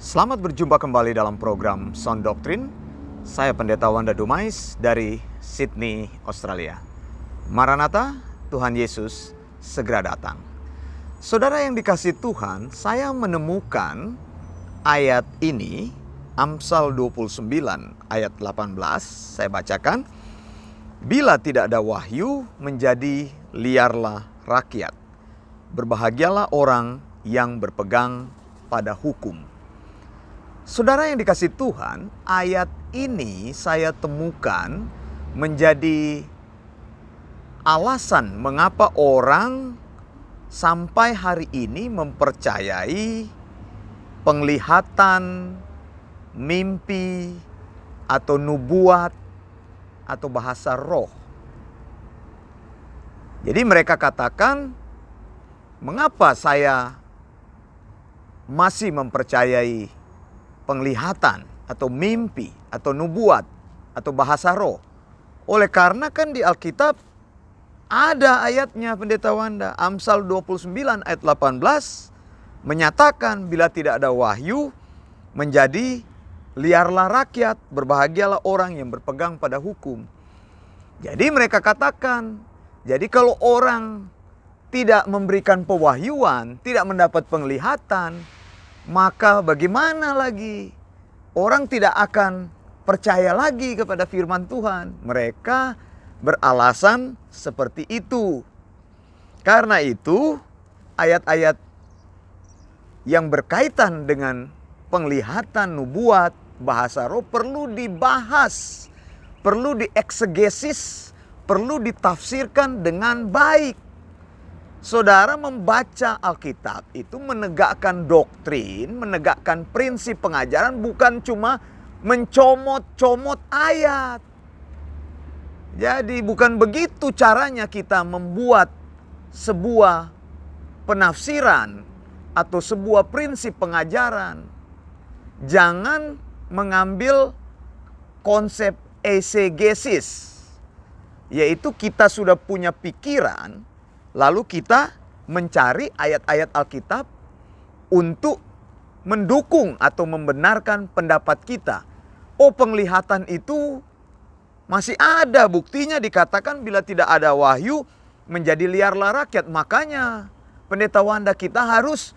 Selamat berjumpa kembali dalam program Sound Doctrine. Saya Pendeta Wanda Dumais dari Sydney, Australia. Maranatha, Tuhan Yesus segera datang. Saudara yang dikasihi Tuhan, saya menemukan ayat ini, Amsal 29 ayat 18, saya bacakan. Bila tidak ada wahyu, menjadi liarlah rakyat. Berbahagialah orang yang berpegang pada hukum. Saudara yang dikasihi Tuhan, ayat ini saya temukan menjadi alasan mengapa orang sampai hari ini mempercayai penglihatan, mimpi, atau nubuat, atau bahasa roh. Jadi mereka katakan, mengapa saya masih mempercayai penglihatan atau mimpi atau nubuat atau bahasa roh? Oleh karena kan di Alkitab ada ayatnya, Pendeta Wanda. Amsal 29 ayat 18 menyatakan bila tidak ada wahyu, menjadi liarlah rakyat, berbahagialah orang yang berpegang pada hukum. Jadi mereka katakan, jadi kalau orang tidak memberikan pewahyuan, tidak mendapat penglihatan, maka bagaimana lagi? Orang tidak akan percaya lagi kepada firman Tuhan. Mereka beralasan seperti itu. Karena itu, ayat-ayat yang berkaitan dengan penglihatan, nubuat, bahasa roh perlu dibahas, perlu dieksegesis, perlu ditafsirkan dengan baik. Saudara membaca Alkitab itu menegakkan doktrin, menegakkan prinsip pengajaran, bukan cuma mencomot-comot ayat. Jadi bukan begitu caranya kita membuat sebuah penafsiran atau sebuah prinsip pengajaran. Jangan mengambil konsep eisegesis, yaitu kita sudah punya pikiran, lalu kita mencari ayat-ayat Alkitab untuk mendukung atau membenarkan pendapat kita. Oh, penglihatan itu masih ada, buktinya dikatakan bila tidak ada wahyu, menjadi liarlah rakyat. Makanya Pendeta Wanda, kita harus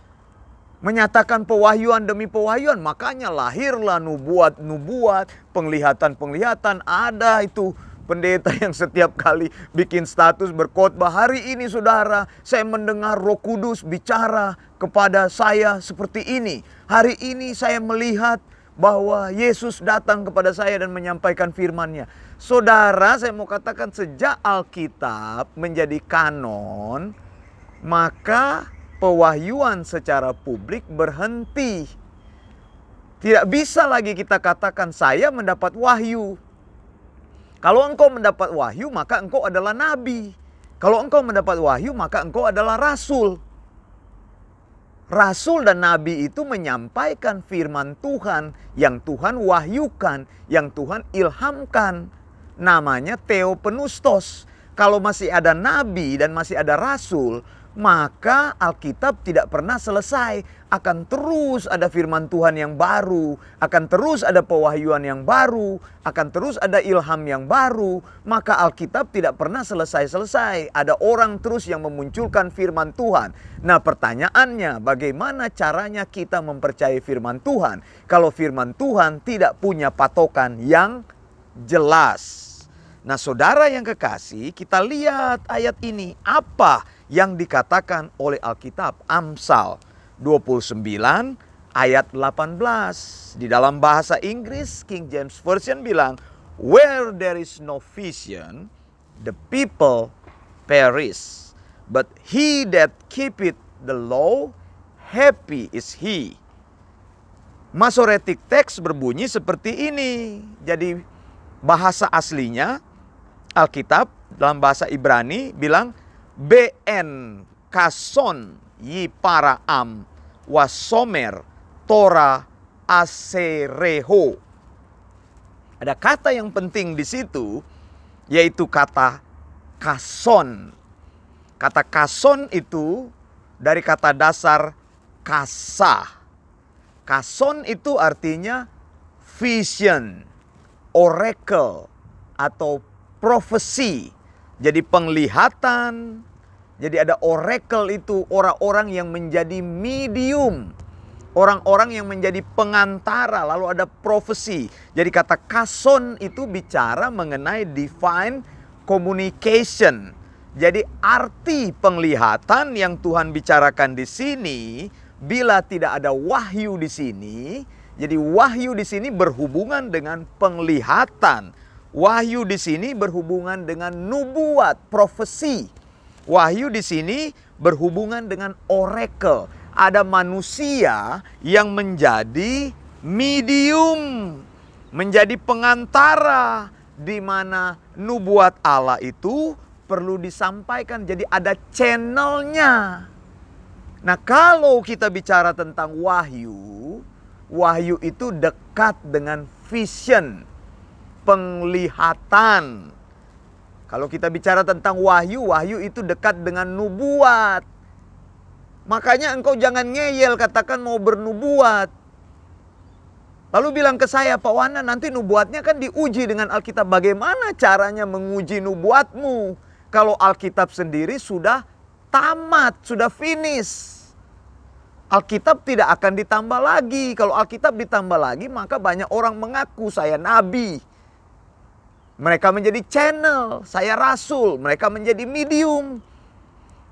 menyatakan pewahyuan demi pewahyuan. Makanya lahirlah nubuat-nubuat, penglihatan-penglihatan. Ada itu pendeta yang setiap kali bikin status berkhotbah, hari ini saudara, saya mendengar Roh Kudus bicara kepada saya seperti ini. Hari ini saya melihat bahwa Yesus datang kepada saya dan menyampaikan firman-Nya. Saudara, saya mau katakan sejak Alkitab menjadi kanon, maka pewahyuan secara publik berhenti. Tidak bisa lagi kita katakan saya mendapat wahyu. Kalau engkau mendapat wahyu, maka engkau adalah nabi. Kalau engkau mendapat wahyu, maka engkau adalah rasul. Rasul dan nabi itu menyampaikan firman Tuhan yang Tuhan wahyukan, yang Tuhan ilhamkan. Namanya theopneustos. Kalau masih ada nabi dan masih ada rasul, maka Alkitab tidak pernah selesai. Akan terus ada firman Tuhan yang baru, akan terus ada pewahyuan yang baru, akan terus ada ilham yang baru. Maka Alkitab tidak pernah selesai-selesai. Ada orang terus yang memunculkan firman Tuhan. Nah, pertanyaannya, bagaimana caranya kita mempercayai firman Tuhan kalau firman Tuhan tidak punya patokan yang jelas? Nah, saudara yang kekasih, kita lihat ayat ini. Apa yang dikatakan oleh Alkitab? Amsal 29 ayat 18. Di dalam bahasa Inggris, King James Version bilang, where there is no vision, the people perish. But he that keepeth the law, happy is he. Masoretic text berbunyi seperti ini. Jadi bahasa aslinya, Alkitab dalam bahasa Ibrani bilang, Ben kason yiparaam wasomer Torah asereho. Ada kata yang penting di situ, yaitu kata kason. Kata kason itu dari kata dasar kasah. Kason itu artinya vision, oracle, atau profesi. Jadi penglihatan. Jadi ada oracle itu orang-orang yang menjadi medium. Orang-orang yang menjadi pengantara. Lalu ada profesi. Jadi kata kason itu bicara mengenai divine communication. Jadi arti penglihatan yang Tuhan bicarakan di sini, bila tidak ada wahyu di sini, jadi wahyu di sini berhubungan dengan penglihatan. Wahyu di sini berhubungan dengan nubuat, profesi. Wahyu di sini berhubungan dengan oracle. Ada manusia yang menjadi medium, menjadi pengantara, di mana nubuat Allah itu perlu disampaikan. Jadi ada channelnya. Nah, kalau kita bicara tentang wahyu, wahyu itu dekat dengan vision, penglihatan. Kalau kita bicara tentang wahyu, wahyu itu dekat dengan nubuat. Makanya engkau jangan ngeyel katakan mau bernubuat. Lalu bilang ke saya, Pak Wana, nanti nubuatnya kan diuji dengan Alkitab. Bagaimana caranya menguji nubuatmu? Kalau Alkitab sendiri sudah tamat, sudah finish. Alkitab tidak akan ditambah lagi. Kalau Alkitab ditambah lagi, maka banyak orang mengaku saya nabi. Mereka menjadi channel, saya rasul. Mereka menjadi medium.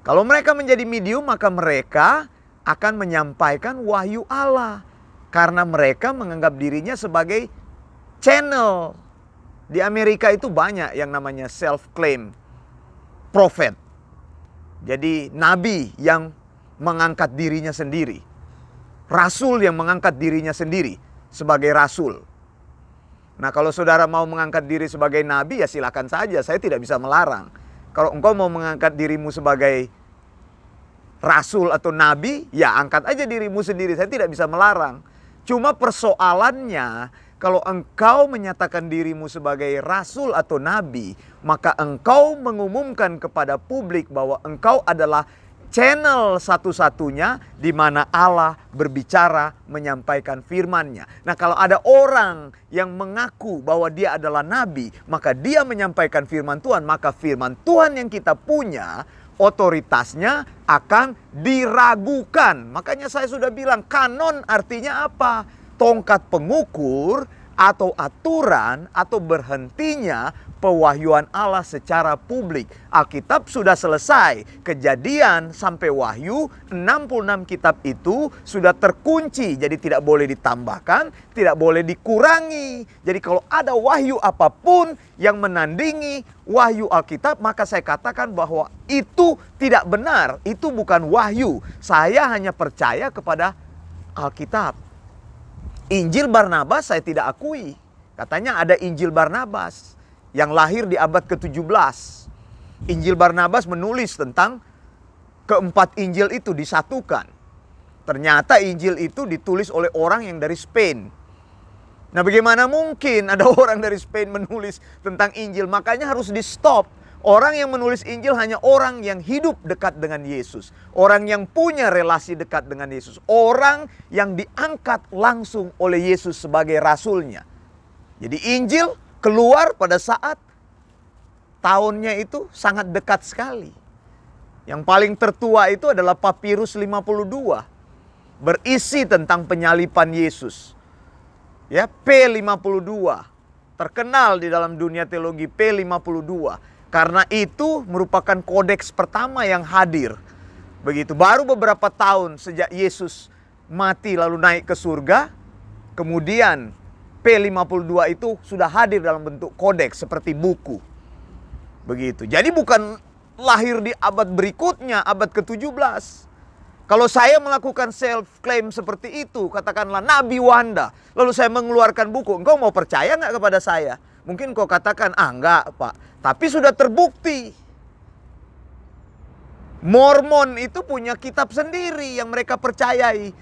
Kalau mereka menjadi medium, maka mereka akan menyampaikan wahyu Allah. Karena mereka menganggap dirinya sebagai channel. Di Amerika itu banyak yang namanya self-claim prophet. Jadi nabi yang mengangkat dirinya sendiri. Rasul yang mengangkat dirinya sendiri sebagai rasul. Nah, kalau saudara mau mengangkat diri sebagai nabi, ya silakan saja, saya tidak bisa melarang. Kalau engkau mau mengangkat dirimu sebagai rasul atau nabi, ya angkat aja dirimu sendiri, saya tidak bisa melarang. Cuma persoalannya, kalau engkau menyatakan dirimu sebagai rasul atau nabi, maka engkau mengumumkan kepada publik bahwa engkau adalah channel satu-satunya di mana Allah berbicara menyampaikan firman-Nya. Nah, kalau ada orang yang mengaku bahwa dia adalah nabi, maka dia menyampaikan firman Tuhan, maka firman Tuhan yang kita punya otoritasnya akan diragukan. Makanya saya sudah bilang, kanon artinya apa? Tongkat pengukur atau aturan atau berhentinya pewahyuan Allah secara publik. Alkitab sudah selesai. Kejadian sampai Wahyu, 66 kitab itu sudah terkunci. Jadi tidak boleh ditambahkan, tidak boleh dikurangi. Jadi kalau ada wahyu apapun yang menandingi wahyu Alkitab, maka saya katakan bahwa itu tidak benar. Itu bukan wahyu. Saya hanya percaya kepada Alkitab. Injil Barnabas saya tidak akui. Katanya ada Injil Barnabas yang lahir di abad ke-17. Injil Barnabas menulis tentang keempat Injil itu disatukan. Ternyata Injil itu ditulis oleh orang yang dari Spain. Nah, bagaimana mungkin ada orang dari Spain menulis tentang Injil? Makanya harus di stop. Orang yang menulis Injil hanya orang yang hidup dekat dengan Yesus. Orang yang punya relasi dekat dengan Yesus. Orang yang diangkat langsung oleh Yesus sebagai rasulnya. Jadi Injil keluar pada saat tahunnya itu sangat dekat sekali. Yang paling tertua itu adalah Papirus 52. Berisi tentang penyalipan Yesus. Ya, P52. Terkenal di dalam dunia teologi P52. Karena itu merupakan kodeks pertama yang hadir. Begitu, baru beberapa tahun sejak Yesus mati lalu naik ke surga, kemudian P52 itu sudah hadir dalam bentuk kodeks seperti buku. Begitu. Jadi bukan lahir di abad berikutnya, abad ke-17. Kalau saya melakukan self-claim seperti itu, katakanlah Nabi Wanda, lalu saya mengeluarkan buku, engkau mau percaya nggak kepada saya? Mungkin kau katakan, enggak Pak. Tapi sudah terbukti. Mormon itu punya kitab sendiri yang mereka percayai.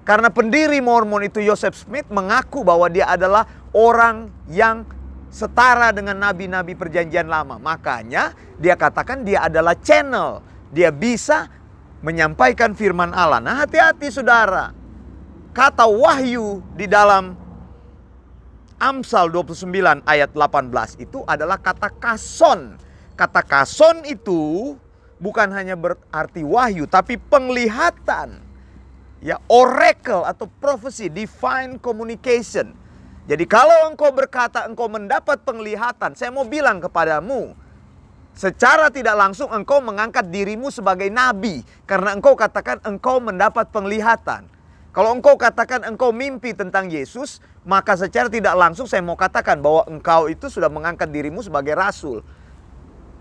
Karena pendiri Mormon itu Joseph Smith mengaku bahwa dia adalah orang yang setara dengan nabi-nabi perjanjian lama. Makanya dia katakan dia adalah channel. Dia bisa menyampaikan firman Allah. Nah, hati-hati saudara. kata wahyu di dalam Amsal 29 ayat 18 itu adalah kata kason. Kata kason itu bukan hanya berarti wahyu, tapi penglihatan. Ya, oracle atau prophecy, divine communication. Jadi kalau engkau berkata engkau mendapat penglihatan, saya mau bilang kepadamu, secara tidak langsung engkau mengangkat dirimu sebagai nabi. Karena engkau katakan engkau mendapat penglihatan. Kalau engkau katakan engkau mimpi tentang Yesus, maka secara tidak langsung saya mau katakan bahwa engkau itu sudah mengangkat dirimu sebagai rasul.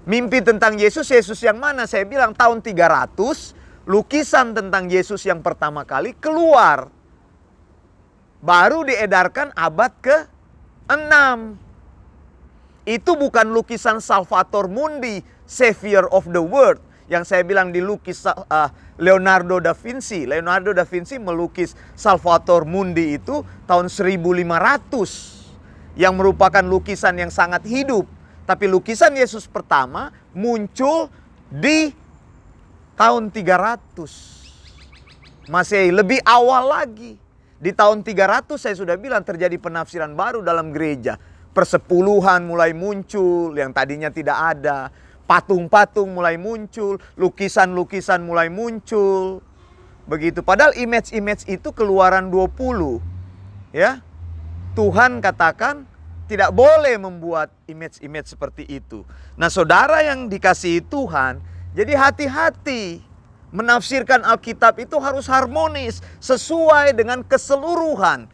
Mimpi tentang Yesus, Yesus yang mana? Saya bilang tahun 300, lukisan tentang Yesus yang pertama kali keluar. Baru diedarkan abad ke-6. Itu bukan lukisan Salvator Mundi, Savior of the World, yang saya bilang dilukis Leonardo da Vinci. Leonardo da Vinci melukis Salvator Mundi itu tahun 1500, yang merupakan lukisan yang sangat hidup. Tapi lukisan Yesus pertama muncul di tahun 300. Masih lebih awal lagi. Di tahun 300 saya sudah bilang terjadi penafsiran baru dalam gereja. Persepuluhan mulai muncul yang tadinya tidak ada. Patung-patung mulai muncul, lukisan-lukisan mulai muncul. Begitu. Padahal image-image itu Keluaran 20. Ya. Tuhan katakan tidak boleh membuat image-image seperti itu. Nah, saudara yang dikasihi Tuhan, jadi hati-hati. Menafsirkan Alkitab itu harus harmonis, sesuai dengan keseluruhan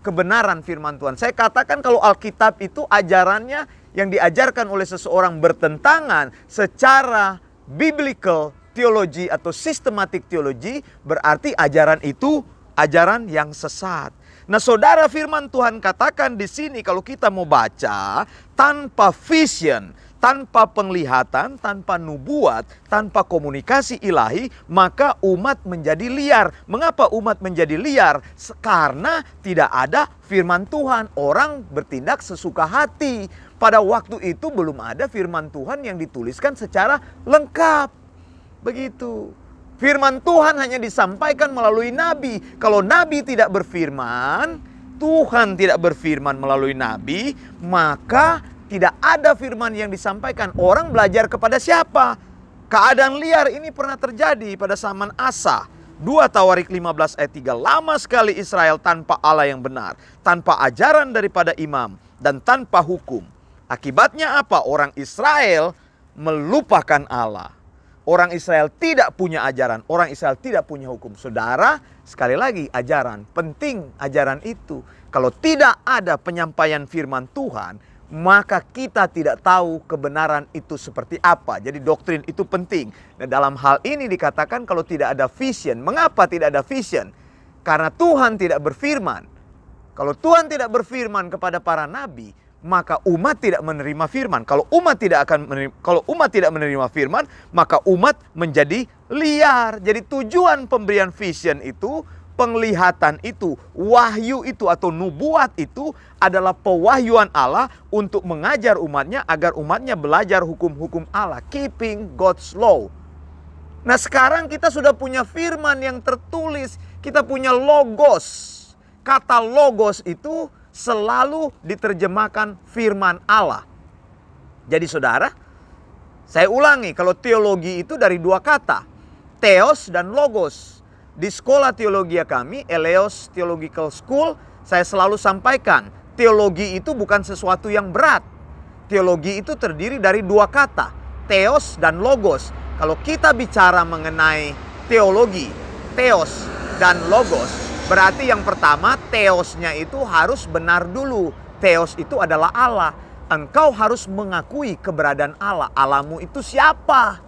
kebenaran firman Tuhan. Saya katakan kalau Alkitab itu ajarannya yang diajarkan oleh seseorang bertentangan secara biblical theology atau systematic theology, berarti ajaran itu ajaran yang sesat. Nah, saudara, firman Tuhan katakan di sini kalau kita mau baca, tanpa vision, tanpa penglihatan, tanpa nubuat, tanpa komunikasi ilahi, maka umat menjadi liar. Mengapa umat menjadi liar? Karena tidak ada firman Tuhan. Orang bertindak sesuka hati. Pada waktu itu belum ada firman Tuhan yang dituliskan secara lengkap. Begitu. Firman Tuhan hanya disampaikan melalui nabi. Kalau nabi tidak berfirman, Tuhan tidak berfirman melalui nabi, maka tidak ada firman yang disampaikan. Orang belajar kepada siapa? Keadaan liar ini pernah terjadi pada zaman Asa. 2 Tawarik 15 ayat 3. Lama sekali Israel tanpa Allah yang benar, tanpa ajaran daripada imam, dan tanpa hukum. Akibatnya apa? Orang Israel melupakan Allah. Orang Israel tidak punya ajaran. Orang Israel tidak punya hukum. Saudara, sekali lagi ajaran. Penting ajaran itu. Kalau tidak ada penyampaian firman Tuhan, maka kita tidak tahu kebenaran itu seperti apa. Jadi doktrin itu penting. Dan dalam hal ini dikatakan kalau tidak ada vision. Mengapa tidak ada vision? Karena Tuhan tidak berfirman. Kalau Tuhan tidak berfirman kepada para nabi, maka umat tidak menerima firman. Kalau umat tidak menerima firman, maka umat menjadi liar. Jadi tujuan pemberian vision itu, penglihatan itu, wahyu itu atau nubuat itu adalah pewahyuan Allah untuk mengajar umatnya agar umatnya belajar hukum-hukum Allah, keeping God's law. Nah, sekarang kita sudah punya firman yang tertulis, kita punya logos. Kata logos itu selalu diterjemahkan firman Allah. Jadi saudara, saya ulangi, kalau teologi itu dari dua kata, theos dan logos. Di sekolah teologi kami, Eleos Theological School, saya selalu sampaikan, teologi itu bukan sesuatu yang berat. Teologi itu terdiri dari dua kata, theos dan logos. Kalau kita bicara mengenai teologi, theos dan logos, berarti yang pertama, theosnya itu harus benar dulu. Theos itu adalah Allah. Engkau harus mengakui keberadaan Allah. Allahmu itu siapa?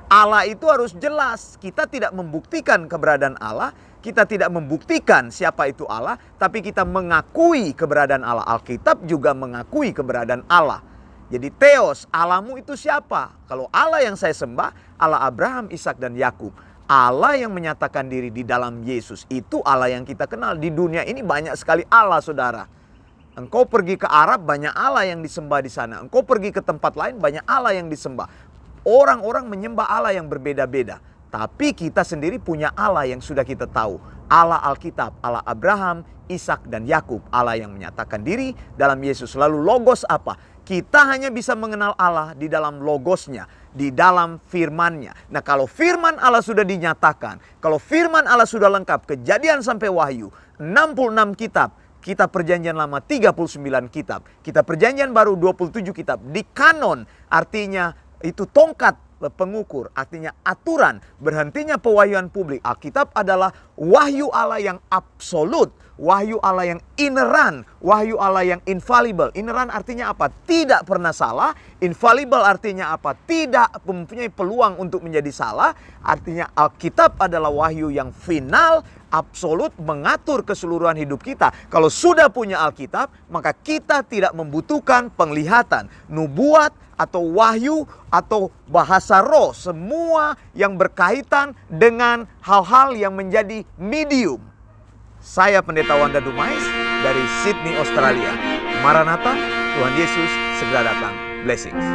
Allah itu harus jelas. Kita tidak membuktikan keberadaan Allah. Kita tidak membuktikan siapa itu Allah. Tapi kita mengakui keberadaan Allah. Alkitab juga mengakui keberadaan Allah. Jadi theos, Allahmu itu siapa? Kalau Allah yang saya sembah, Allah Abraham, Ishak dan Yakub. Allah yang menyatakan diri di dalam Yesus, itu Allah yang kita kenal. Di dunia ini banyak sekali Allah, saudara. Engkau pergi ke Arab, banyak Allah yang disembah di sana. Engkau pergi ke tempat lain, banyak Allah yang disembah. Orang-orang menyembah Allah yang berbeda-beda. Tapi kita sendiri punya Allah yang sudah kita tahu. Allah Alkitab, Allah Abraham, Ishak dan Yakub, Allah yang menyatakan diri dalam Yesus. Lalu logos apa? Kita hanya bisa mengenal Allah di dalam logosnya, di dalam firman-Nya. Nah, kalau firman Allah sudah dinyatakan, kalau firman Allah sudah lengkap, Kejadian sampai Wahyu, 66 kitab, Kitab Perjanjian Lama 39 kitab, Kitab Perjanjian Baru 27 kitab. Di kanon artinya itu tongkat pengukur, artinya aturan berhentinya pewahyuan publik. Alkitab adalah wahyu Allah yang absolut, wahyu Allah yang ineran, wahyu Allah yang infallible. Ineran artinya apa? Tidak pernah salah. Infallible artinya apa? Tidak mempunyai peluang untuk menjadi salah. Artinya Alkitab adalah wahyu yang final, absolut, mengatur keseluruhan hidup kita. Kalau sudah punya Alkitab, maka kita tidak membutuhkan penglihatan, nubuat, atau wahyu, atau bahasa roh. Semua yang berkaitan dengan hal-hal yang menjadi medium. Saya Pendeta Wanda Dumais dari Sydney, Australia. Maranatha, Tuhan Yesus segera datang. Blessings.